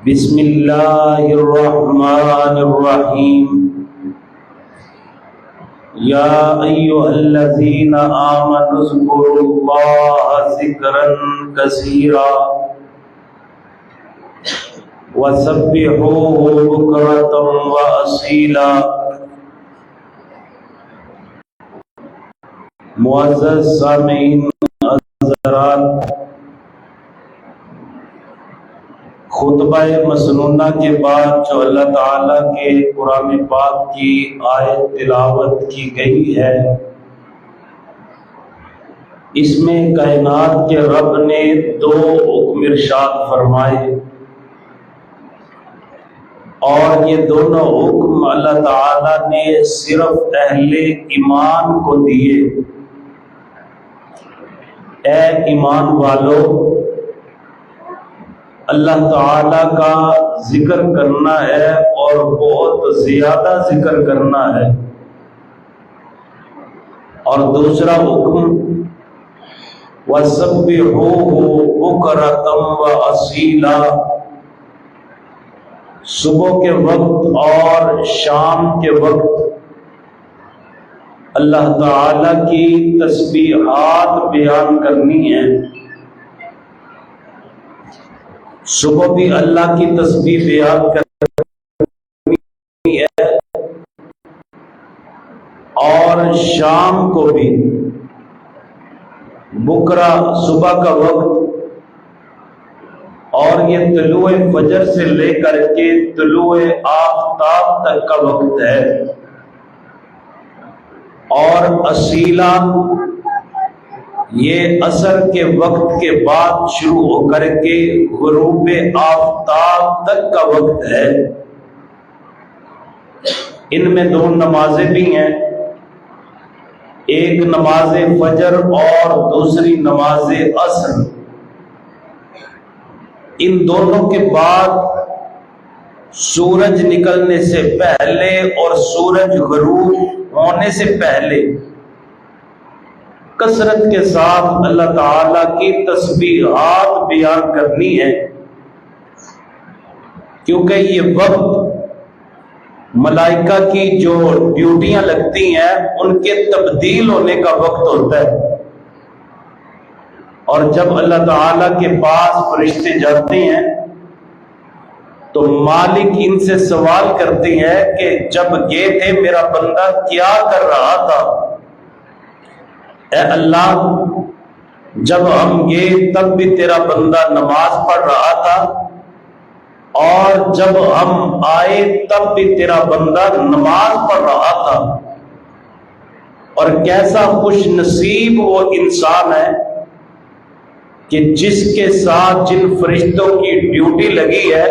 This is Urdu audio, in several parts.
بسم اللہ الرحمن الرحیم یا ایھا الذین آمنوا اذکروا اللہ ذکرا کثیرا وسبحوہ بکرۃ واصیلا۔ معزز سامعین حضرات، خطبہ مسنونہ کے بعد جو اللہ تعالیٰ کے قرآن پاک کی آیت تلاوت کی گئی ہے، اس میں کائنات کے رب نے دو حکم ارشاد فرمائے، اور یہ دونوں حکم اللہ تعالیٰ نے صرف اہل ایمان کو دیے۔ اے ایمان والو، اللہ تعالیٰ کا ذکر کرنا ہے اور بہت زیادہ ذکر کرنا ہے۔ اور دوسرا حکم وَسَبِّحُوهُ بُكْرَةً وَأَصِيلًا، صبح کے وقت اور شام کے وقت اللہ تعالیٰ کی تسبیحات بیان کرنی ہے۔ صبح بھی اللہ کی تسبیح بیان کرنی ہے اور شام کو بھی۔ بکرا صبح کا وقت، اور یہ طلوع فجر سے لے کر کے طلوع آفتاب تک کا وقت ہے۔ اور اصیلا یہ عصر کے وقت کے بعد شروع ہو کر کے غروب آفتاب تک کا وقت ہے۔ ان میں دو نمازیں بھی ہیں، ایک نماز فجر اور دوسری نماز عصر۔ ان دونوں کے بعد سورج نکلنے سے پہلے اور سورج غروب ہونے سے پہلے کثرت کے ساتھ اللہ تعالیٰ کی تسبیحات بیان کرنی ہے، کیونکہ یہ وقت ملائکہ کی جو ڈیوٹیاں لگتی ہیں ان کے تبدیل ہونے کا وقت ہوتا ہے۔ اور جب اللہ تعالیٰ کے پاس فرشتے جاتے ہیں تو مالک ان سے سوال کرتے ہیں کہ جب گئے تھے میرا بندہ کیا کر رہا تھا؟ اے اللہ، جب ہم گئے تب بھی تیرا بندہ نماز پڑھ رہا تھا، اور جب ہم آئے تب بھی تیرا بندہ نماز پڑھ رہا تھا۔ اور کیسا خوش نصیب وہ انسان ہے کہ جس کے ساتھ جن فرشتوں کی ڈیوٹی لگی ہے،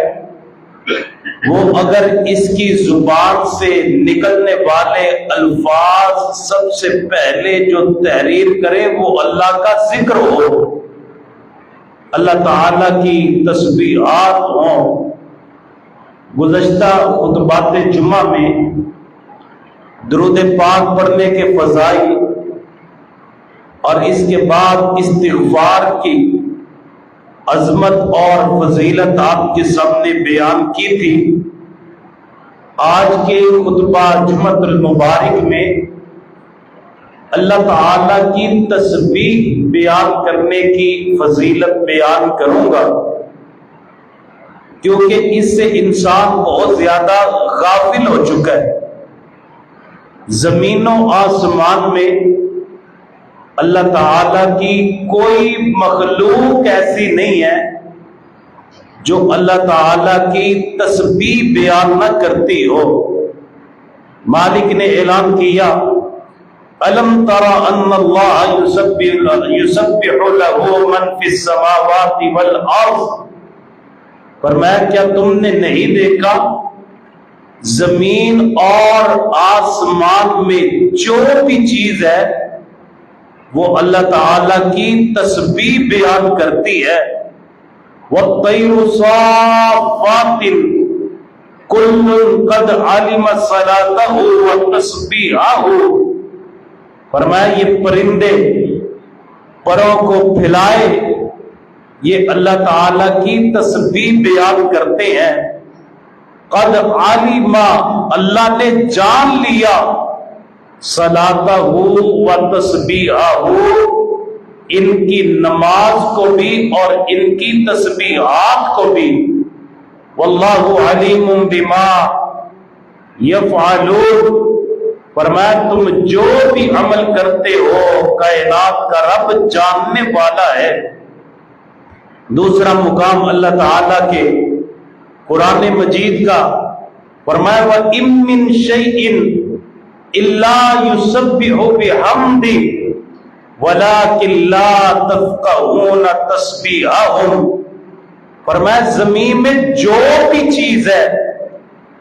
وہ اگر اس کی زبان سے نکلنے والے الفاظ سب سے پہلے جو تحریر کرے وہ اللہ کا ذکر ہو، اللہ تعالیٰ کی تسبیحات ہوں۔ گزشتہ خطبات جمعہ میں درود پاک پڑھنے کے فضائل اور اس کے بعد استغفار کی عظمت اور فضیلت آپ کے سامنے بیان کی تھی۔ آج کے خطبہ جمعۃ المبارک میں اللہ تعالیٰ کی تسبیح بیان کرنے کی فضیلت بیان کروں گا، کیونکہ اس سے انسان بہت زیادہ غافل ہو چکا ہے۔ زمین و آسمان میں اللہ تعالیٰ کی کوئی مخلوق ایسی نہیں ہے جو اللہ تعالیٰ کی تسبیح بیان نہ کرتی ہو۔ مالک نے اعلان کیا، أَلَمْ تَرَ أَنَّ اللَّهَ يُسَبِّحُ لَهُ مَنْ فِي السَّمَاوَاتِ وَالْأَرْضِ، فرمایا کیا تم نے نہیں دیکھا زمین اور آسمان میں جو بھی چیز ہے وہ اللہ تعالیٰ کی تسبیح بیان کرتی ہے۔ وَالطَّيْرُ صَافَّاتٍ كُلٌّ قَدْ عَلِمَ صَلَاتَهُ وَتَسْبِيحَهُ، فرمایا یہ پرندے پروں کو پھیلائے یہ اللہ تعالی کی تسبیح بیان کرتے ہیں۔ قد علم، اللہ نے جان لیا، صلاتہ و تسبیحہ، ان کی نماز کو بھی اور ان کی تسبیحات کو بھی، واللہ علیم بما یفعلون، فرمایا تم جو بھی عمل کرتے ہو کائنات کا رب جاننے والا ہے۔ دوسرا مقام اللہ تعالیٰ کے قرآن مجید کا، فرمایا وَإِن مِّن شَيْءٍ إِلَّا يُسَبِّحُ بِحَمْدِهِ وَلَٰكِن لَّا تَفْقَهُونَ تَسْبِيحَهُمْ، فرمایا زمین میں جو بھی چیز ہے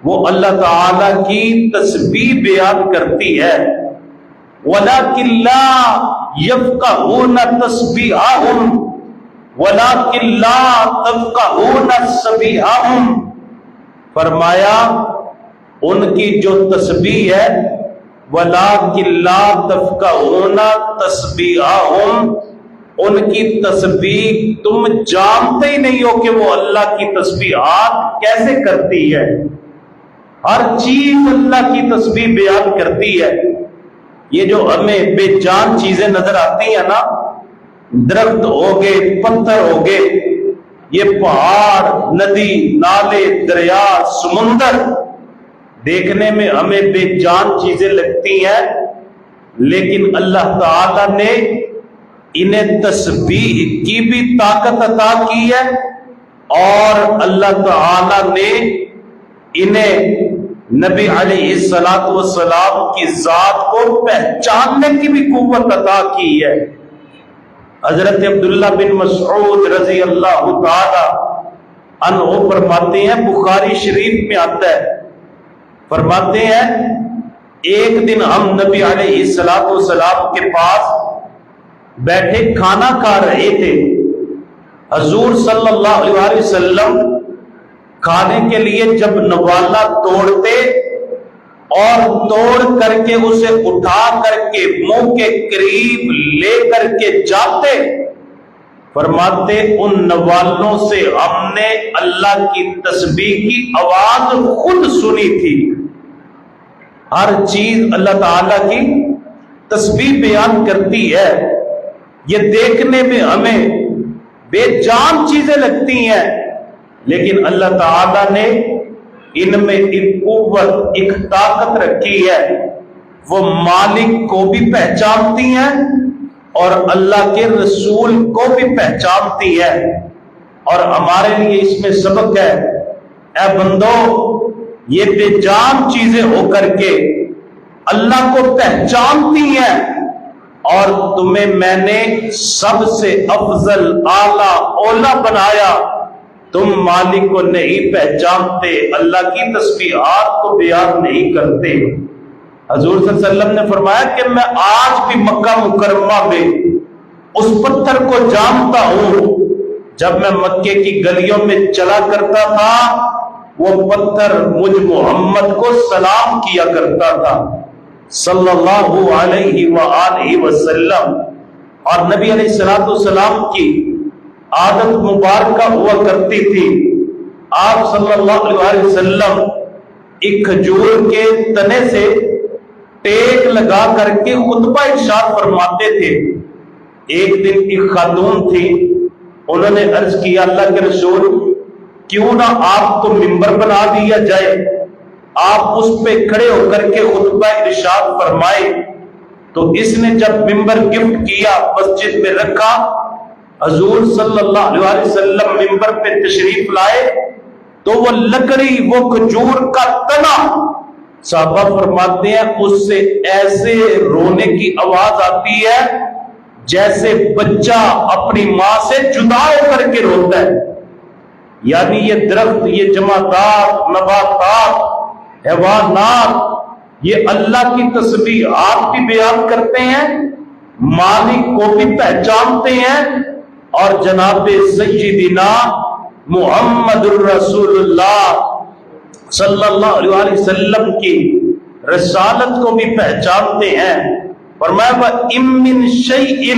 وہ اللہ تعالیٰ کی تسبیح بیان کرتی ہے، وَلَٰكِن لَّا يَفْقَهُونَ تَسْبِيحَهُمْ وَلَٰكِن لَّا تَفْقَهُونَ تَسْبِيحَهُمْ، فرمایا ان کی جو تسبیح ہے، وَلَٰكِن لَّا تَفْقَهُونَ تَسْبِيحَهُمْ، ان کی تسبیح تم جانتے ہی نہیں ہو کہ وہ اللہ کی تسبیحات کیسے کرتی ہے۔ ہر چیز اللہ کی تسبیح بیان کرتی ہے۔ یہ جو ہمیں بے جان چیزیں نظر آتی ہیں نا، درخت ہو گئے، پتھر ہو گئے، یہ پہاڑ، ندی، نالے، دریا، سمندر، دیکھنے میں ہمیں بے جان چیزیں لگتی ہیں، لیکن اللہ تعالیٰ نے انہیں تسبیح کی بھی طاقت عطا کی ہے، اور اللہ تعالیٰ نے انہیں نبی علیہ السلام کی ذات کو پہچاننے کی بھی قوت عطا کی ہے۔ حضرت عبداللہ بن مسعود رضی اللہ تعالی عنہ فرماتے ہیں، بخاری شریف میں آتا ہے، فرماتے ہیں ایک دن ہم نبی علیہ السلام کے پاس بیٹھے کھانا کھا رہے تھے، حضور صلی اللہ علیہ وسلم کھانے کے لیے جب نوالا توڑتے اور توڑ کر کے اسے اٹھا کر کے منہ کے قریب لے کر کے جاتے، فرماتے ان نوالوں سے ہم نے اللہ کی تسبیح کی آواز خود سنی تھی۔ ہر چیز اللہ تعالیٰ کی تسبیح بیان کرتی ہے۔ یہ دیکھنے میں ہمیں بے جان چیزیں لگتی ہیں، لیکن اللہ تعالیٰ نے ان میں ایک قوت، ایک طاقت رکھی ہے، وہ مالک کو بھی پہچانتی ہیں اور اللہ کے رسول کو بھی پہچانتی ہے۔ اور ہمارے لیے اس میں سبق ہے، اے بندو، یہ بے جان چیزیں ہو کر کے اللہ کو پہچانتی ہیں، اور تمہیں میں نے سب سے افضل، اعلیٰ، اولا بنایا، تم مالک کو نہیں پہچانتے، اللہ کی تسبیحات کو بیان نہیں کرتے۔ حضور صلی اللہ علیہ وسلم نے فرمایا کہ میں آج بھی مکہ مکرمہ میں اس پتھر کو جانتا ہوں، جب میں مکے کی گلیوں میں چلا کرتا تھا وہ پتھر مجھ محمد کو سلام کیا کرتا تھا صلی اللہ علیہ وآلہ وسلم۔ اور نبی علیہ السلام کی عادت مبارکہ ہوا کرتی تھی، آپ صلی اللہ علیہ وسلم ایک کھجور کے تنے سے ٹیک لگا کر کے خطبہ ارشاد فرماتے تھے۔ ایک دن ایک خاتون تھی، انہوں نے عرض کیا اللہ کے رسول، کیوں نہ آپ کو ممبر بنا دیا جائے، آپ اس پہ کھڑے ہو کر کے خطبہ ارشاد فرمائے۔ تو اس نے جب ممبر گفٹ کیا، مسجد میں رکھا، حضور صلی اللہ علیہ وسلم ممبر پہ تشریف لائے تو وہ لکڑی، وہ کھجور کا تنا، صحابہ فرماتے ہیں اس سے ایسے رونے کی آواز آتی ہے جیسے بچہ اپنی ماں سے جدا ہو کر کے روتا ہے۔ یعنی یہ درخت، یہ جمادات، نباتات، حیوانات، یہ اللہ کی تسبیحات بھی بیان کرتے ہیں، مالک کو بھی پہچانتے ہیں، اور جناب سیدنا محمد الرسول اللہ صلی اللہ علیہ وسلم کی رسالت کو بھی پہچانتے ہیں۔ فرمایا وَإِن مِّن شَيْءٍ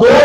2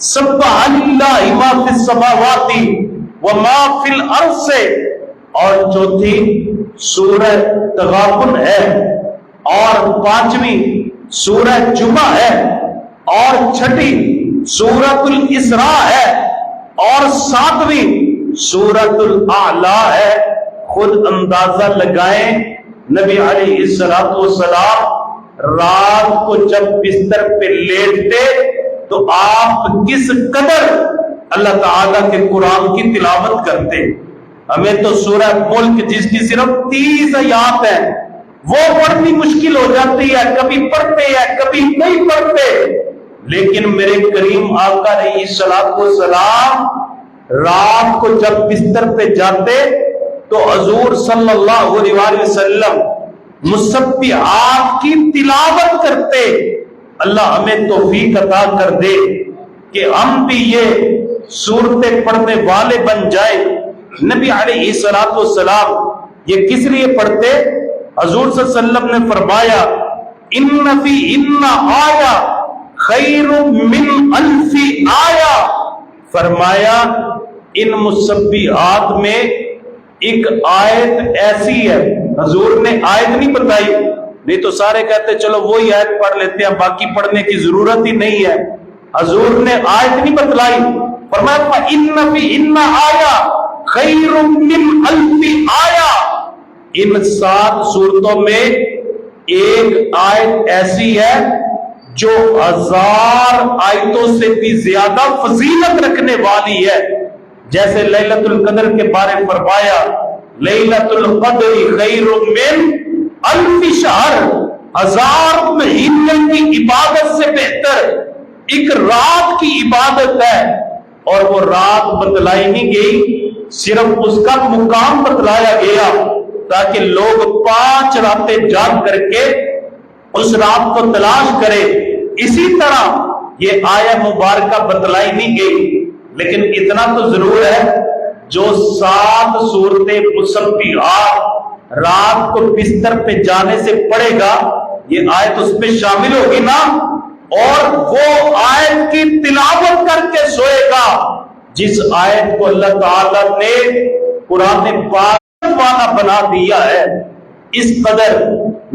سبح للہ ما فی السماوات و ما فی الارض سے، اور چوتھی سورہ تغابن ہے، اور پانچویں سورہ جمعہ ہے، اور چھٹی سورۃ الاسراء ہے، اور ساتویں سورۃ الاعلی ہے۔ خود اندازہ لگائیں نبی علیہ الصلوۃ والسلام رات کو جب بستر پہ لیٹتے تو آپ کس قدر اللہ تعالیٰ کے قرآن کی تلاوت کرتے۔ ہمیں تو سورہ ملک جس کی صرف 30 آیات ہیں وہ پڑھنی مشکل ہو جاتی ہے، کبھی پڑھتے ہیں کبھی نہیں پڑھتے، لیکن میرے کریم آقا علیہ الصلوۃ والسلام رات کو جب بستر پہ جاتے تو حضور صلی اللہ علیہ وسلم مسبحات کی تلاوت کرتے۔ اللہ ہمیں توفیق عطا کر دے کہ ہم بھی یہ سورتیں پڑھنے والے بن جائیں۔ نبی علیہ الصلوۃ والسلام یہ کس لیے پڑھتے؟ حضور صلی اللہ علیہ وسلم نے فرمایا ان فی ان آیا خیر من الف آیا، فرمایا ان مسبحات میں ایک آیت ایسی ہے، حضور نے آیت نہیں بتائی، نہیں تو سارے کہتے چلو وہی آیت پڑھ لیتے ہیں باقی پڑھنے کی ضرورت ہی نہیں ہے۔ حضور نے آیت نہیں بتلائی، فرمایا ان فی ان آیا خیر من الف آیا، ان 7 صورتوں میں ایک آیت ایسی ہے جو 1000 آیتوں سے بھی زیادہ فضیلت رکھنے والی ہے۔ جیسے لیلۃ القدر کے بارے میں فرمایا لیلۃ القدر خیر من الف شہر، 1000 مہینے کی عبادت سے بہتر ایک رات کی عبادت ہے۔ اور وہ رات بتلائی نہیں گئی، صرف اس کا مقام بتلایا گیا تاکہ لوگ 5 راتیں جاگ کر کے اس رات کو تلاش کرے۔ اسی طرح یہ آیہ مبارکہ بتلائی نہیں گئی، لیکن اتنا تو ضرور ہے جو 7 صورتیں مسبحات رات کو بستر پہ جانے سے پڑھے گا یہ آیت اس میں شامل ہوگی نا، اور وہ آیت کی تلاوت کر کے سوئے گا جس آیت کو اللہ تعالیٰ نے قرآن پاک والا بنا دیا ہے۔ اس قدر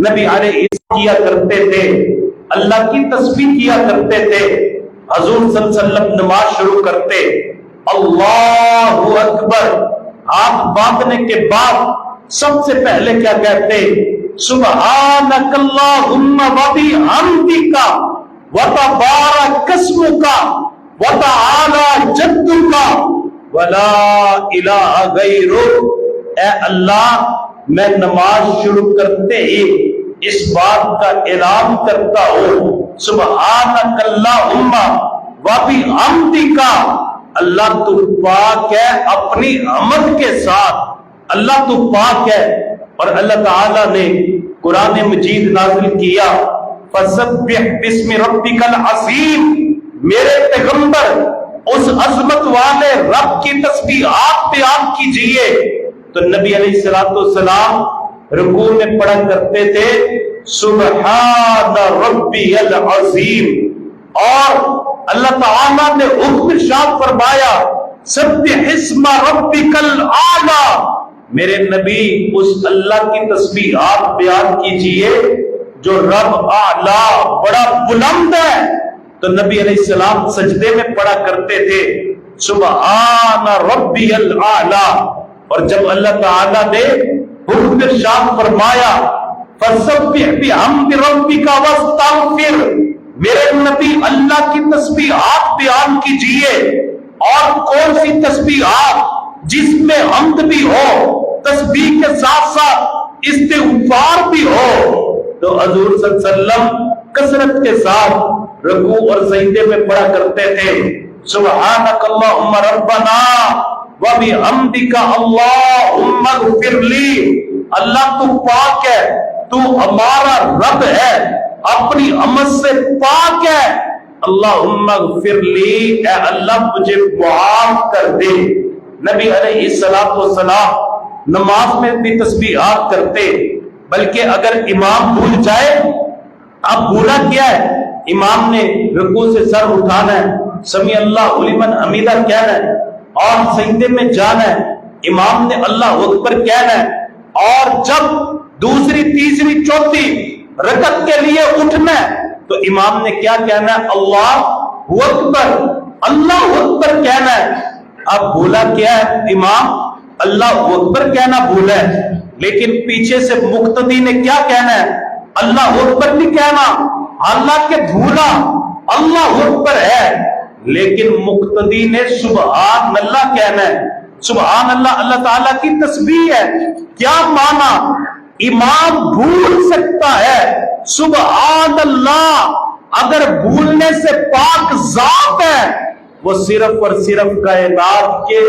نبی علیہ السلام کیا کرتے تھے، اللہ کی تسبیح کیا کرتے تھے۔ حضور صلی اللہ علیہ وسلم نماز شروع کرتے اللہ اکبر ہاتھ باندھنے کے بعد سب سے پہلے کیا کہتے؟ سبحانک اللہم وبحمدک وتبارک اسمک وتعالی جدک ولا الہ غیرک۔ اے اللہ میں نماز شروع کرتے ہی اس بات کا اعلان کرتا ہوں سبحانک اللہم وبحمدک، اللہ تو پاک ہے اپنی حمد کے ساتھ، اللہ تو پاک ہے۔ اور اللہ تعالیٰ نے قرآن مجید نازل کیا فسبح باسم ربک العظیم، میرے پیغمبر اس عظمت والے رب کی تسبیحات بیان کیجئے۔ تو نبی علیہ الصلوۃ والسلام رکوع میں پڑھا کرتے تھے سبحان ربی العظیم، اور اللہ تعالیٰ نے حکم ارشاد فرمایا سبح اسم ربک الاعلی، میرے نبی اس اللہ کی تسبیحات بیان کیجئے جو رب اعلی بڑا بلند ہے۔ تو نبی علیہ السلام سجدے میں پڑھا کرتے تھے سبحان ربی الاعلی، اور جب اللہ تعالیٰ نے حکم ارشاد فرمایا فسبح بحمد ربک واستغفر، میرے نبی اللہ کی تسبیحات بیان کیجئے، اور کون سی تسبیحات؟ جس میں حمد بھی ہو، تسبیح کے ساتھ ساتھ استغفار بھی ہو۔ تو حضور صلی اللہ علیہ وسلم کثرت کے ساتھ رکوع اور سجدے میں پڑھا کرتے تھے سبحانک اللہم ربنا وبحمدک اللہم اغفر لی، اللہ تو پاک ہے، تو ہمارا رب ہے، اپنی حمد سے پاک ہے، اللہم اغفر لی، اے اللہ مجھے معاف کر دے۔ نبی علیہ الصلوۃ والسلام نماز میں بھی تسبیحات کرتے، بلکہ اگر امام بھول جائے، اب بھولا کیا ہے، امام نے رکوع سے سر اٹھانا ہے، سمی اللہ لمن حمیدہ کہنا ہے اور سجدے میں جانا ہے، امام نے اللہ اکبر کہنا ہے، اور جب دوسری تیسری چوتھی رکعت کے لیے اٹھنا ہے تو امام نے کیا کہنا ہے؟ اللہ اکبر، اللہ اکبر کہنا ہے۔ اب بھولا کیا ہے امام؟ اللہ اکبر کہنا بھولا ہے، لیکن پیچھے سے مقتدی نے کیا کہنا ہے؟ اللہ اکبر نہیں کہنا، حالانکہ بھولا اللہ اکبر ہے، لیکن مقتدی نے سبحان اللہ کہنا ہے۔ سبحان اللہ اللہ تعالیٰ کی تسبیح ہے۔ کیا مانا؟ امام بھول سکتا ہے، سبحان اللہ اگر بھولنے سے پاک ذات ہے، وہ صرف اور صرف کائنات کے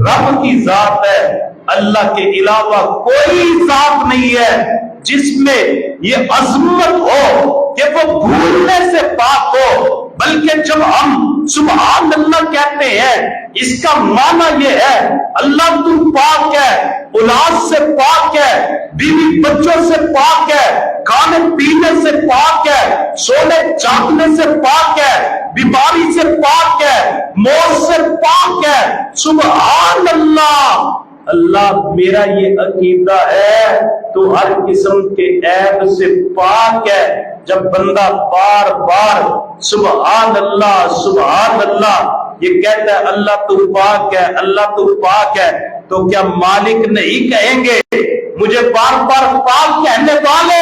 رب کی ذات ہے، اللہ کے علاوہ کوئی ذات نہیں ہے جس میں یہ عظمت ہو کہ وہ بھولنے سے پاک ہو۔ بلکہ جب ہم سبحان اللہ کہتے ہیں اس کا معنی یہ ہے اللہ تو پاک ہے، اولاد سے پاک ہے، بیوی بچوں سے پاک ہے، کھانے پینے سے پاک ہے، سونے جاگنے سے پاک ہے، بیماری سے پاک ہے، موت سے پاک ہے۔ سبحان اللہ، اللہ میرا یہ عقیدہ ہے تو ہر قسم کے عیب سے پاک ہے۔ جب بندہ بار بار سبحان اللہ یہ کہتا ہے اللہ تو پاک ہے، اللہ تو پاک ہے، تو کیا مالک نہیں کہیں گے مجھے بار بار پاک کہنے والے،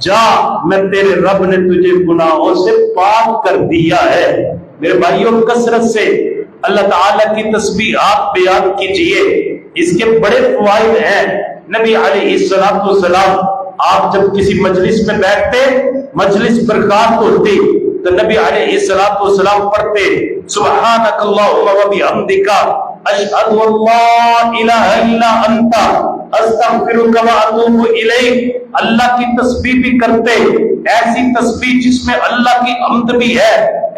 جا میں تیرے رب نے تجھے گناہوں سے پاک کر دیا ہے۔ میرے بھائیوں، کثرت سے اللہ تعالیٰ کی تسبیح آپ بیان کیجئے، اس کے بڑے فوائد ہیں۔ نبی علیہ السلام آپ جب کسی مجلس میں بیٹھتے، مجلس برکات ہوتی تو نبی علیہ السلام پڑھتے سبحانک اللہم و بحمدک اشہد ان لا الہ الا انت استغفرک و اتوب الیک۔ اللہ کی تسبیح بھی کرتے، ایسی تسبیح جس میں اللہ کی حمد بھی ہے،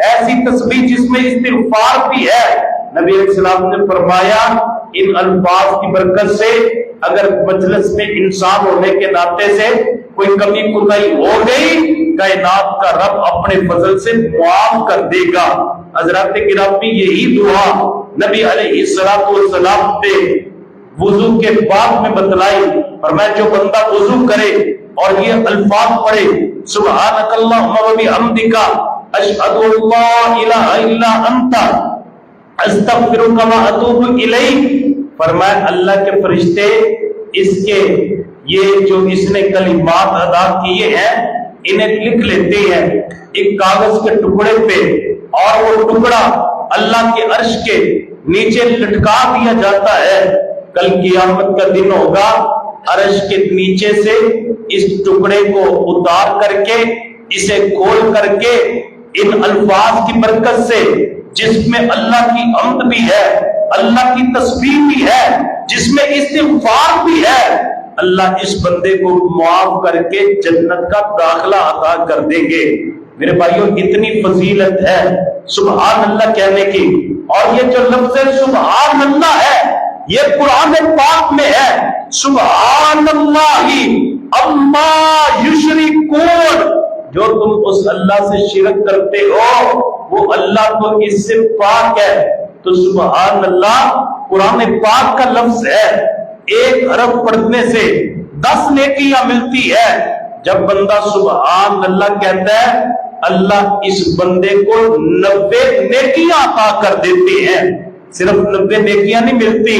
ایسی تسبیح جس میں استغفار بھی ہے۔ نبی علیہ السلام نے فرمایا ان الفاظ کی برکت سے اگر مجلس میں انسان ہونے کے ناطے سے کوئی کمی کوتاہی ہو گئی، کائنات کا رب اپنے فضل سے معاف کر دے گا۔ حضرات گرامی، یہی دعا نبی علیہ السلام نے وضو کے بعد میں بتلائی، فرمایا جو بندہ وضو کرے اور یہ الفاظ پڑھے سبحانک اللہم و بحمدک اشہد ان لا الہ الا انت استغفرک و اتوب الیک، فرمایا اللہ کے فرشتے اس کے یہ جو اس نے کلمات ادا کیے ہیں انہیں لکھ لیتے ہیں ایک کاغذ کے ٹکڑے پہ، اور وہ ٹکڑا اللہ کے عرش کے نیچے لٹکا دیا جاتا ہے۔ کل قیامت کا دن ہوگا، عرش کے نیچے سے اس ٹکڑے کو اتار کر کے اسے کھول کر کے ان الفاظ کی برکت سے جس میں اللہ کی حمد بھی ہے، اللہ کی تسبیح بھی ہے، جس میں استغفار بھی ہے، اللہ اس بندے کو معاف کر کے جنت کا داخلہ عطا کر دیں گے۔ میرے بھائیوں، اتنی فضیلت ہے سبحان اللہ کہنے کی، اور یہ جو لفظ سبحان اللہ ہے یہ قرآن پاک میں ہے، سبحان اللہ عما یشرکون، جو تم اس اللہ سے شرک کرتے ہو وہ اللہ تو اس سے پاک ہے۔ تو سبحان اللہ قرآن پاک کا لفظ ہے، ایک حرف پڑھنے سے 10 نیکیاں ملتی ہے۔ جب بندہ سبحان اللہ کہتا ہے اللہ اس بندے کو 90 نیکیاں عطا کر دیتے ہیں۔ صرف 90 نیکیاں نہیں ملتی،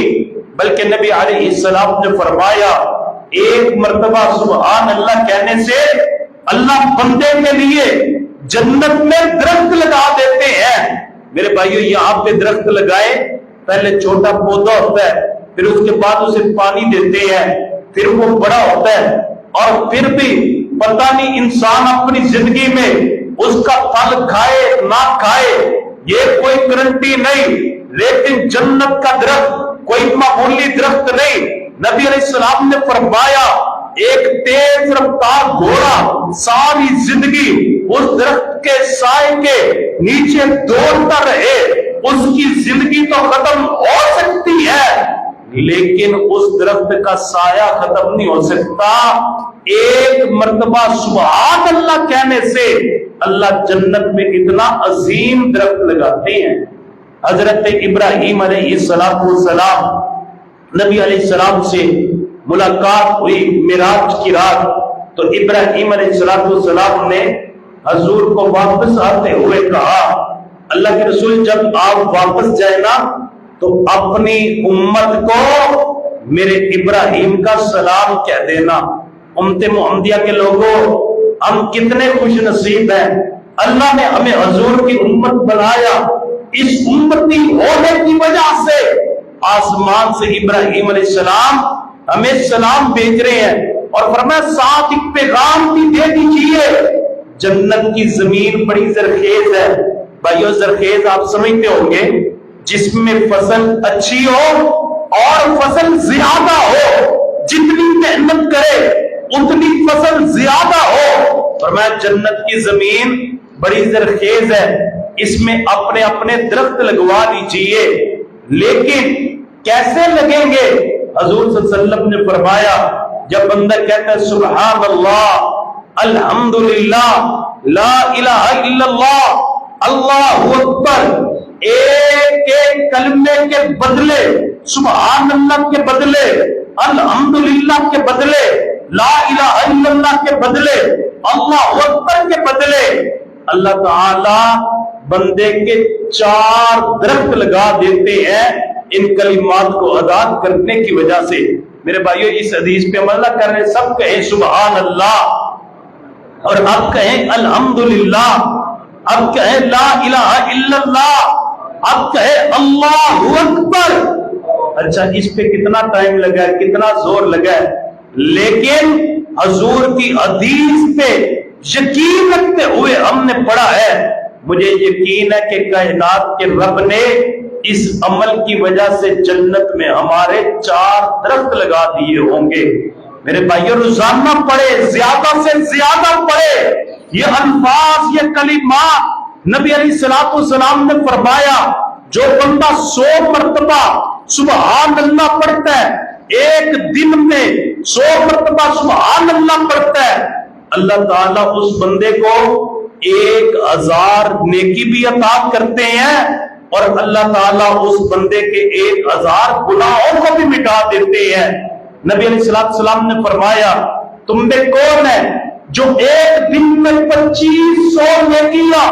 بلکہ نبی علیہ السلام نے فرمایا ایک مرتبہ سبحان اللہ کہنے سے اللہ بندے کے لیے جنت میں درخت لگا دیتے ہیں۔ میرے بھائیو، یہاں پہ درخت لگائے، پہلے چھوٹا پودا ہوتا ہے، پھر اس کے بعد اسے پانی دیتے ہیں، پھر وہ بڑا ہوتا ہے، اور پھر بھی پتہ نہیں انسان اپنی زندگی میں اس کا پھل کھائے نہ کھائے، یہ کوئی گارنٹی نہیں، لیکن جنت کا درخت کوئی معمولی درخت نہیں۔ نبی علیہ السلام نے فرمایا ایک تیز رفتار گھوڑا ساری زندگی اس درخت کے سائے کے نیچے دوڑتا رہے، اس کی زندگی تو ختم ہو سکتی ہے لیکن اس درخت کا سایہ ختم نہیں ہو سکتا۔ ایک مرتبہ سبحان اللہ کہنے سے اللہ جنت میں اتنا عظیم درخت لگاتے ہیں. حضرت ابراہیم علیہ السلام نبی علیہ السلام سے ملاقات ہوئی معراج کی رات. تو ابراہیم علیہ السلام نے حضور کو واپس آتے ہوئے کہا اللہ کے رسول جب آپ واپس جائیں نا تو اپنی امت کو میرے ابراہیم کا سلام کہہ دینا. امت محمدیہ کے لوگوں ہم کتنے خوش نصیب ہیں. اللہ نے ہمیں حضور کی امت بنایا. اس امتی ہونے کی وجہ سے آسمان سے ابراہیم علیہ السلام ہمیں سلام بھیج رہے ہیں اور فرمایا ساتھ ایک پیغام بھی دے دیجیے. جنت کی زمین بڑی زرخیز ہے. بھائیو زرخیز آپ سمجھتے ہوں گے جس میں فصل اچھی ہو اور فصل زیادہ ہو. جتنی محنت کرے اتنی فصل زیادہ ہو. فرمایا جنت کی زمین بڑی زرخیز ہے, اس میں اپنے اپنے درخت لگوا لیجیے. لیکن کیسے لگیں گے؟ حضور صلی اللہ علیہ وسلم نے فرمایا جب بندہ کہتا ہے سبحان اللہ الحمدللہ لا الہ الا اللہ اللہ اکبر, ایک ایک کلمے کے بدلے سبحان اللہ کے بدلے الحمدللہ کے بدلے لا الہ الا اللہ کے بدلے اللہ اکبر کے بدلے اللہ تعالی بندے کے 4 درخت لگا دیتے ہیں ان کلمات کو ادا کرنے کی وجہ سے. میرے بھائیو اس حدیث پہ عمل نہ کر رہے, سب کہیں سبحان اللہ اور اب کہیں الحمدللہ, اب کہیں لا الہ الا اللہ, اب کہیں اللہ اکبر. اچھا اس پہ کتنا ٹائم لگا ہے, کتنا زور لگا ہے, لیکن حضور کی حدیث پہ یقین رکھتے ہوئے ہم نے پڑھا ہے. مجھے یقین ہے کہ کائنات کے رب نے اس عمل کی وجہ سے جنت میں ہمارے 4 درخت لگا دیے ہوں گے. میرے بھائیو روزانہ پڑھے, زیادہ سے زیادہ پڑھے. یہ الفاظ یہ کلمات نبی علیہ السلام نے فرمایا جو بندہ 100 مرتبہ سبحان اللہ پڑھتا ہے, ایک دن میں 100 مرتبہ سبحان اللہ پڑھتا ہے, اللہ تعالیٰ اس بندے کو 1000 نیکی بھی عطا کرتے ہیں اور اللہ تعالیٰ اس بندے کے 1000 گناہوں کو بھی مٹا دیتے ہیں. نبی علیہ السلام نے فرمایا تم میں کون ہے جو ایک دن میں 2500 نیکیاں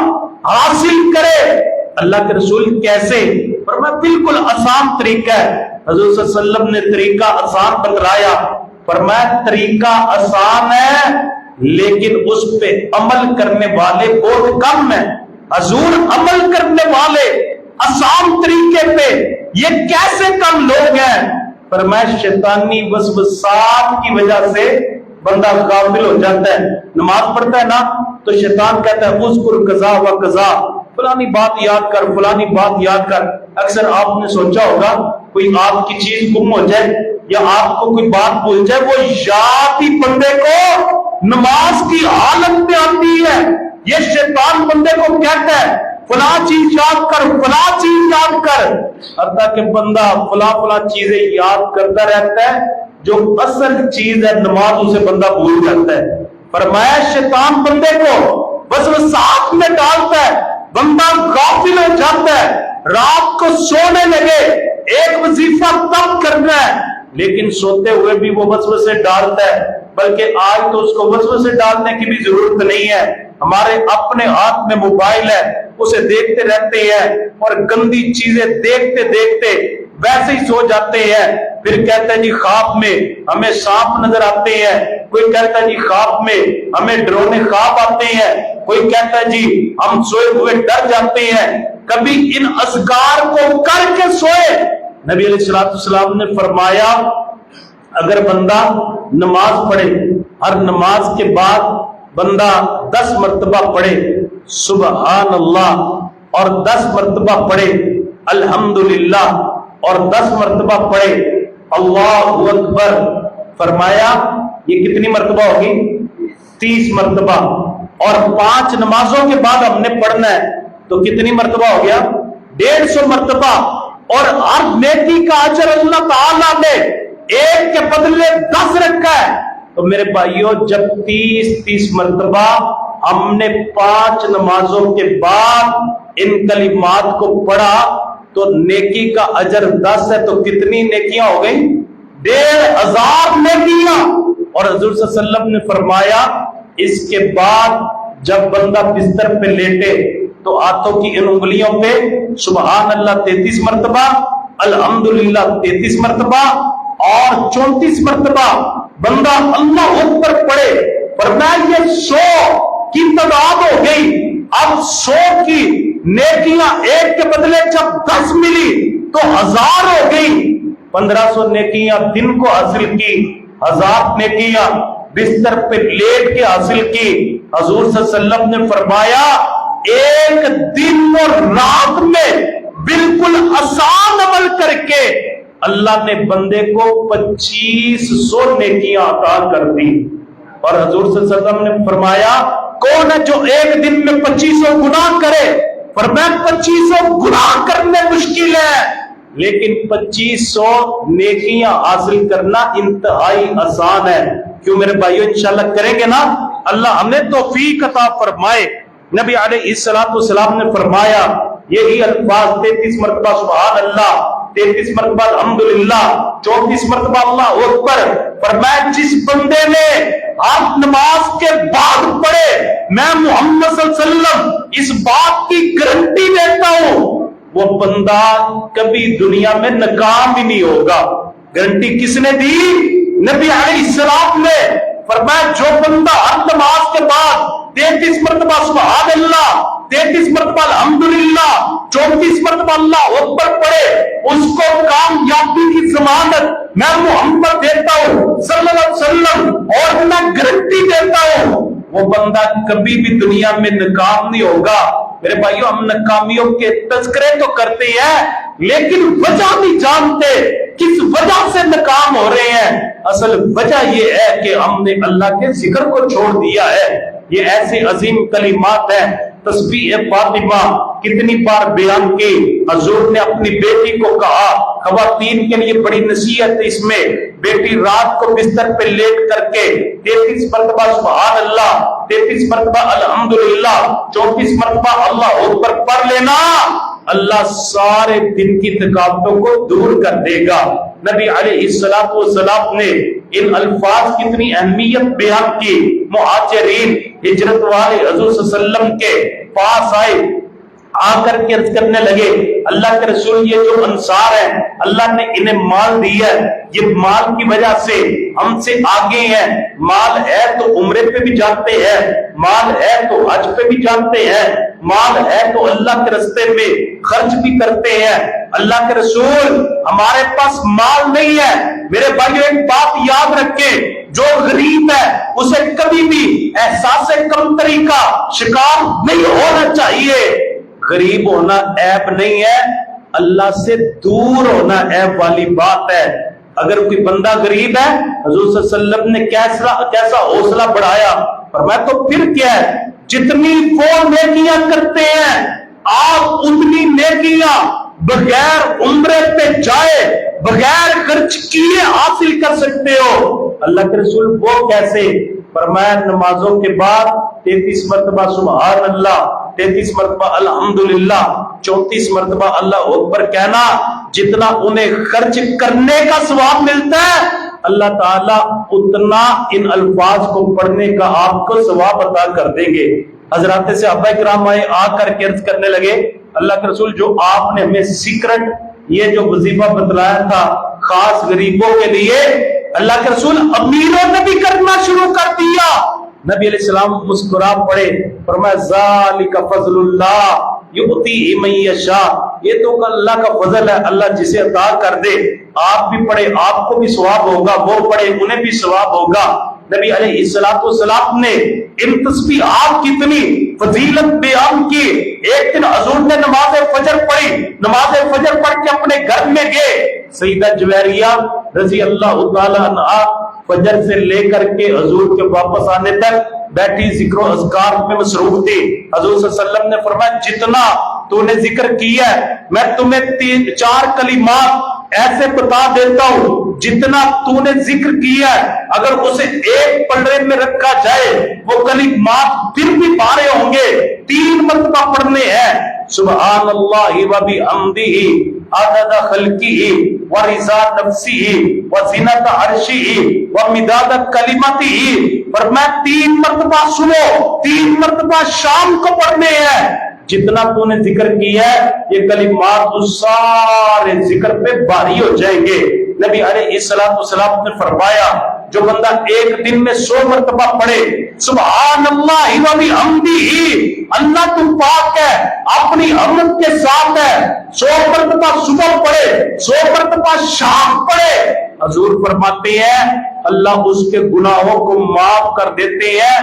حاصل کرے؟ اللہ کے رسول کیسے؟ فرمایا بالکل آسان طریقہ ہے. حضور صلی اللہ علیہ وسلم نے طریقہ آسان بتلایا. فرمایا طریقہ آسان ہے لیکن اس پہ عمل کرنے والے بہت کم ہیں. حضور عمل کرنے والے آسان طریقے پہ یہ کیسے کم لوگ ہیں؟ فرمایا شیطانی وسوسات کی وجہ سے بندہ غافل ہو جاتا ہے. نماز پڑھتا ہے نا تو شیطان کہتا ہے اذکر قضا و قضا, فلانی بات یاد کر, فلانی بات یاد کر. اکثر آپ نے سوچا ہوگا کوئی آپ کی چیز گم ہو جائے یا آپ کو کوئی بات بھول جائے, وہ یاد ہی بندے کو نماز کی حالت میں آتی ہے. یہ شیطان بندے کو کہتا ہے فلاں چیز یاد کر, فلاں چیز یاد کر, حتیٰ کہ بندہ فلاں چیزیں یاد کرتا رہتا ہے, جو اصل چیز ہے نماز اسے بندہ بھول جاتا ہے. فرمایا شیطان بندے کو وسوسات میں ڈالتا ہے, بندہ غافل ہو جاتا ہے. رات کو سونے لگے ایک وظیفہ تب کرنا ہے لیکن سوتے ہوئے بھی وہ وسوسے ڈالتا ہے. بلکہ آج تو اس کو وسوسے ڈالنے کی بھی ضرورت نہیں ہے. ہمارے اپنے ہاتھ میں موبائل ہے, اسے دیکھتے رہتے ہیں اور گندی چیزیں دیکھتے دیکھتے ویسے ہی سو جاتے ہیں. پھر کہتے ہیں جی خواب میں ہمیں سانپ نظر آتے ہیں, کوئی کہتا ہے جی خواب میں ہمیں ڈرونے خواب آتے ہیں, کوئی کہتا ہے جی ہم سوئے ہوئے ڈر جاتے ہیں. کبھی ان اذکار کو کر کے سوئے. نبی علیہ السلام نے فرمایا اگر بندہ نماز پڑھے, ہر نماز کے بعد بندہ 10 مرتبہ پڑھے سبحان اللہ اور 10 مرتبہ پڑھے الحمدللہ اور 10 مرتبہ پڑھے اللہ اکبر, فرمایا یہ کتنی مرتبہ ہوگی؟ 30 مرتبہ. اور 5 نمازوں کے بعد ہم نے پڑھنا ہے تو کتنی مرتبہ ہو گیا؟ 150 مرتبہ. اور ہر نیکی کا اجر اللہ تعالیٰ نے ایک کے بدلے 10 رکھا ہے. تو میرے بھائیوں جب 30 مرتبہ ہم نے 5 نمازوں کے بعد ان کلمات کو پڑھا تو نیکی کا اجر 10 ہے، تو کتنی نیکیاں ہو گئی؟ 1500 نیکیاں۔ اور حضور صلی اللہ علیہ وسلم نے فرمایا اس کے بعد جب بندہ بستر پہ لیٹے تو ہاتھوں کی ان انگلیوں پہ سبحان اللہ 33 مرتبہ، الحمدللہ 33 مرتبہ اور 34 مرتبہ بندہ اللہ اکبر پڑھے۔ فرمایا یہ 100 کی تعداد ہو گئی۔ اب 100 کی نیکیاں ایک کے بدلے جب 10 ملی تو 1000 ہو گئی۔ 1500 نیکیاں دن کو حاصل کی، 1000 نیکیاں بستر پہ لیٹ کے حاصل کی۔ حضور صلی اللہ علیہ وسلم نے فرمایا ایک دن اور رات میں بالکل آسان عمل کر کے اللہ نے بندے کو 2500 نیکیاں عطا کر دی۔ اور حضور صلی اللہ علیہ وسلم نے فرمایا کون ہے جو ایک دن میں 2500 گناہ کرے؟ فرمایا 2500 گناہ کرنے مشکل ہے، لیکن 2500 نیکیاں حاصل کرنا انتہائی آسان ہے۔ کیوں میرے بھائیو؟ انشاءاللہ کریں گے نا، اللہ ہمیں توفیق عطا فرمائے۔ نبی علیہ السلام نے فرمایا یہی الفاظ 33 مرتبہ سبحان اللہ، 33 مرتبہ الحمدللہ، 34 مرتبہ اللہ اکبر۔ فرمایا جس بندے نے آپ نماز کے بعد پڑھے، میں محمد صلی اللہ علیہ وسلم اس بات کی گارنٹی دیتا ہوں وہ بندہ کبھی دنیا میں ناکام ہی نہیں ہوگا۔ گارنٹی کس نے دی؟ نبی علیہ السلام نے۔ فرمایا جو بندہ ہر نماز کے بعد 33 مرتبہ سبحان اللہ، 33 مرتبہ الحمدللہ، 34 مرتبہ اللہ اکبر پڑھے، اس کو کامیابی کی ضمانت میں محمد دیتا ہوں صلی اللہ علیہ وسلم، اور میں گارنٹی دیتا ہوں وہ بندہ کبھی بھی دنیا میں ناکام نہیں ہوگا۔ میرے بھائیو ہم ناکامیوں کے تذکرے تو کرتے ہیں لیکن وجہ نہیں جانتے کس وجہ سے ناکام ہو رہے ہیں۔ اصل وجہ یہ ہے کہ ہم نے اللہ کے ذکر کو چھوڑ دیا ہے۔ یہ ایسے عظیم کلمات ہیں، تسبیح فاطمہ کتنی بار بیان کی۔ حضور نے اپنی بیٹی کو کہا، خواتین کے لیے بڑی نصیحت اس میں، بیٹی رات کو بستر پہ لیٹ کر کے 33 مرتبہ سبحان اللہ، 33 مرتبہ الحمدللہ، 34 مرتبہ اللہ اکبر پڑھ لینا، اللہ سارے دن کی تھکاوٹوں کو دور کر دے گا۔ نبی علیہ السلام نے ان الفاظ کی اتنی اہمیت بیان کی۔ مہاجرین ہجرت والے حضور صلی اللہ علیہ وسلم کے پاس آئے، آ کر کے عرض کرنے لگے اللہ کے رسول یہ جو انصار ہیں اللہ نے انہیں مال دیا ہے، یہ مال کی وجہ سے ہم سے آگے ہیں، مال ہے تو عمرے پہ بھی جاتے ہیں، مال ہے تو حج پہ بھی جاتے ہیں، مال ہے تو اللہ کے راستے میں خرچ بھی کرتے ہیں۔ اللہ کے رسول ہمارے پاس مال نہیں ہے۔ میرے بھائیو ایک بات یاد رکھیں، جو غریب ہے اسے کبھی بھی احساس کمتری کا شکار نہیں ہونا چاہیے۔ غریب ہونا عیب نہیں ہے، اللہ سے دور ہونا عیب والی بات ہے۔ اگر کوئی بندہ غریب ہے، حضور صلی اللہ علیہ وسلم نے کیسا حوصلہ بڑھایا، فرمایا تو پھر کیا ہے، جتنی وہ نیکیاں کرتے ہیں آپ اتنی نیکیاں بغیر عمرے پہ جائے بغیر خرچ کیے حاصل کر سکتے ہو۔ اللہ کے رسول وہ کیسے؟ فرمایا نمازوں کے بعد 33 مرتبہ سبحان اللہ، 33 مرتبہ الحمدللہ، 34 مرتبہ اللہ اکبر کہنا، جتنا انہیں خرچ کرنے کا ثواب ملتا ہے اللہ تعالیٰ اتنا ان الفاظ کو پڑھنے کا آپ کو ثواب عطا کر دیں گے۔ حضرات صحابہ کرام آئے، آ کر کے عرض کرنے لگے اللہ کے رسول جو آپ نے ہمیں سیکرٹ یہ جو وظیفہ بتلایا تھا خاص غریبوں کے لیے، اللہ کے رسول امیروں نے بھی کرنا شروع کر دیا۔ نبی علیہ السلام مسکرا پڑے، فرمایا ذالک فضل اللہ یؤتی من یشاء، یہ تو اللہ کا فضل ہے، اللہ جسے عطا کر دے۔ آپ بھی پڑھے آپ کو بھی ثواب ہوگا، وہ پڑھے انہیں بھی ثواب ہوگا۔ نبی علیہ السلام نے ان تسبیحات کی اتنی فضیلت بیان کی۔ ایک دن حضور نے نماز فجر پڑھی، نماز فجر پڑھ کے اپنے گھر میں گئے، سیدہ جویریہ رضی اللہ تعالی عنہا فجر سے لے کر کے حضور کے واپس آنے تک بیٹھی ذکر و اذکار میں مصروف تھی۔ حضور صلی اللہ علیہ وسلم نے فرمایا جتنا تو نے ذکر کیا ہے میں تمہیں 4 کلمات ایسے بتا دیتا ہوں جتنا تو نے ذکر کیا ہے اگر اسے ایک پلڑے میں رکھا جائے وہ کلمات پھر بھی بارے ہوں گے. 3 مرتبہ پڑھنے ہیں. سبحان اللہ و بحمدہ عدد خلقہ ورضا نفسہ وزنۃ عرشہ ومداد کلمتہ. فرمایا 3 مرتبہ صبح 3 مرتبہ شام کو پڑھنے ہیں. جتنا تو نے ذکر کیا ہے یہ کلمات تو سارے ذکر پہ باری ہو جائیں گے. نبی علیہ السلام نے فرمایا جو بندہ ایک دن میں 100 مرتبہ پڑھے سبحان اللہ و بحمدہ، اللہ تم پاک ہے اپنی حمد کے ساتھ ہے، 100 مرتبہ صبح پڑھے 100 مرتبہ شام پڑھے، حضور فرماتے ہیں اللہ اس کے گناہوں کو معاف کر دیتے ہیں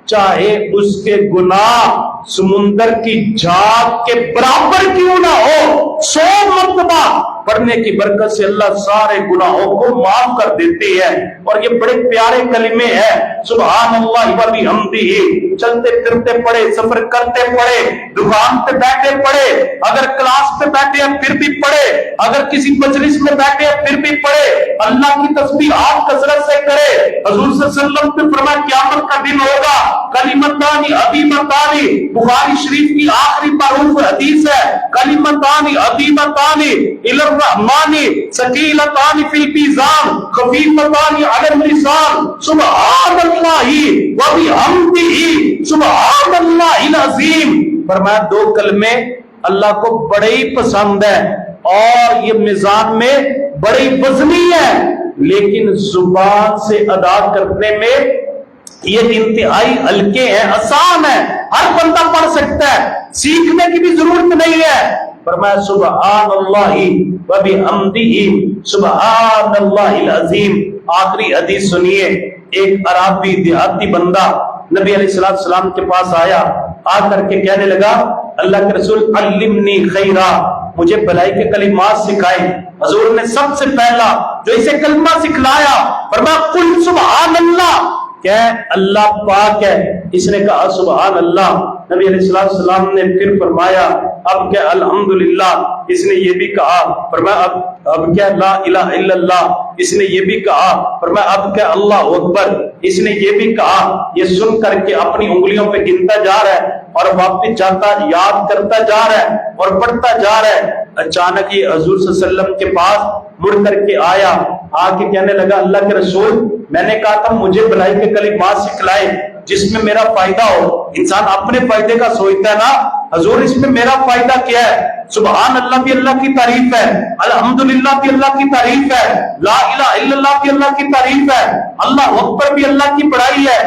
چاہے اس کے گناہ سمندر کی جھاگ کے برابر کیوں نہ ہو. 100 مرتبہ پڑھنے کی برکت سے اللہ سارے گناہوں کو معاف کر دیتے ہیں. اور یہ بڑے پیارے کلمے ہیں سبحان اللہ و بحمدہ. چلتے پھرتے پڑھے، سفر کرتے پڑھے، دکان پہ بیٹھے پڑھے، اگر کلاس پہ بیٹھے ہیں پھر بھی پڑھے، اگر کسی مجلس میں بیٹھے ہیں پھر بھی پڑھے. اللہ کی تسبیحات کثرت سے کرے. حضور صلی اللہ علیہ وسلم نے فرمایا قیامت کا دن ہوگا کلمتان عظیمتان، بخاری شریف کی آخری معروف حدیث ہے کلمتان عظیمتان الی الرحمن ثقیلتان فی المیزان خفیفتان علی اللسان سبحان اللہ و بحمدہ سبحان اللہ العظیم. فرمایا 2 کلمے اللہ کو بڑے ہی پسند ہے اور یہ میزان میں بڑی وزنی ہے، لیکن زبان سے ادا کرنے میں یہ انتہائی ہلکے ہیں، آسان ہے، ہر بندہ پڑھ سکتا ہے، سیکھنے کی بھی ضرورت نہیں ہے. فرمایا سبحان اللہ و بحمدہ سبحان اللہ العظیم. آخری حدیث سنیے. ایک عربی دیہاتی بندہ نبی علیہ السلام کے پاس آیا، آ کر کے کہنے لگا اللہ کے رسول علمنی خیرا، مجھے بھلائی کے کلمات سکھائے. حضور نے سب سے پہلا جو اسے کلمہ سکھلایا فرمایا قل سبحان اللہ، کہ اللہ پاک ہے. اس نے کہا سبحان اللہ. نبی علیہ السلام نے پھر فرمایا اب کیا الحمدللہ. اس نے یہ بھی کہا. فرمایا اب کیا لا الہ الا اللہ. اس نے یہ بھی کہا. فرمایا اب کیا اللہ اکبر. اس نے یہ بھی کہا. یہ سن کر کے اپنی انگلیوں پہ گنتا جا رہا ہے اور واپس جاتا یاد کرتا جا رہا ہے اور پڑھتا جا رہا ہے. اچانک یہ حضور صلی اللہ علیہ وسلم کے پاس مڑ کر کے آیا، آ کے کہنے لگا اللہ کے رسول میں نے کہا تھا مجھے بھلائی کے کلمات سکھلائے جس میں میرا فائدہ ہو. انسان اپنے فائدے کا سوچتا ہے نا، حضور اس میں میرا فائدہ کیا ہے؟ سبحان اللہ بھی اللہ کی تعریف ہے، الحمدللہ بھی اللہ کی تعریف ہے، لا الہ الا اللہ بھی اللہ کی تعریف ہے، اللہ اکبر بھی اللہ کی بڑائی ہے.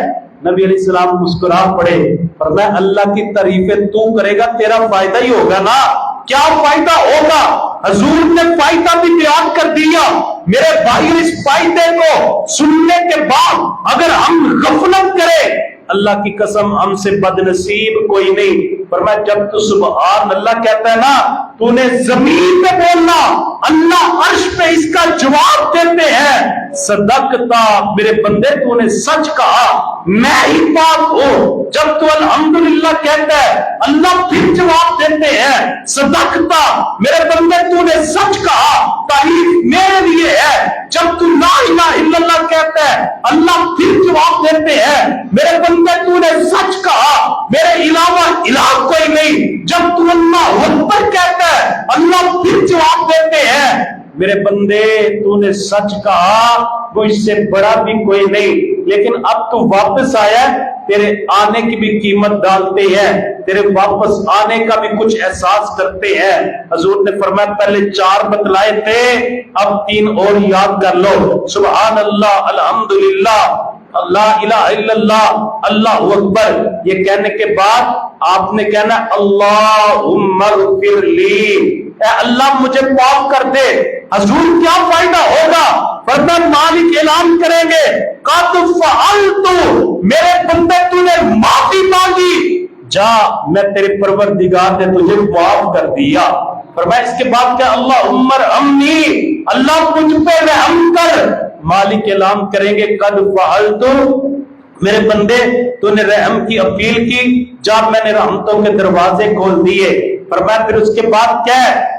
نبی علیہ السلام مسکرا پڑے. فرمایا اللہ کی تعریفیں تو کرے گا تیرا فائدہ ہی ہوگا نا. کیا فائدہ ہوگا؟ حضور نے فائدہ بھی بیان کر دیا. میرے بھائی اس فائدے کو سننے کے بعد اگر ہم غفلت کریں اللہ کی قسم ہم سے بد نصیب کوئی نہیں. فرمایا جب تو سبحان اللہ کہتا ہے نا تو نے زمین پہ بولنا، اللہ عرش پہ اس کا جواب دیتے ہیں صدقتا میرے بندے تو نے سچ کہا میں ہی پاک ہوں. جب تو الحمدللہ کہتا ہے اللہ پھر جواب دیتے ہیں صدقتا میرے بندے تو نے سچ کہا تعریف میرے لیے ہے. جب تو لا الہ الا اللہ کہتا ہے اللہ پھر جواب دیتے ہیں میرے بندے تو نے سچ کہا میرے علاوہ الہ کوئی نہیں. جب تو اللہ اکبر کہتا ہے اللہ پھر جواب دیتے ہیں میرے بندے تو نے سچ کہا وہ اس سے بڑا بھی کوئی نہیں. لیکن اب تو واپس آیا تیرے آنے کی بھی قیمت ڈالتے ہیں، تیرے واپس آنے کا بھی کچھ احساس کرتے ہیں. حضور نے فرمایا پہلے 4 بتلائے تھے اب 3 اور یاد کر لو. سبحان اللہ الحمدللہ لا الہ الا اللہ اللہ اکبر. یہ کہنے کے بعد آپ نے کہنا اللہم اغفر لی، اے اللہ مجھے معاف کر دے. حضور کیا فائدہ ہوگا؟ فرمان مالک اعلان کریں گے قد فعلت، میرے بندے تو نے معافی مانگی، جا میں تیرے پروردگار نے تجھے معاف کر دیا. فرمایا اس کے بعد کیا اللہم ارحمنی، اللہ مجھ پہ رحم کر. مالک اعلان کریں گے قد فعلت، میرے بندے تو نے رحم کی اپیل کی، جب میں نے رحمتوں کے دروازے کھول دیے. فرمایا پھر اس کے بعد کیا ہے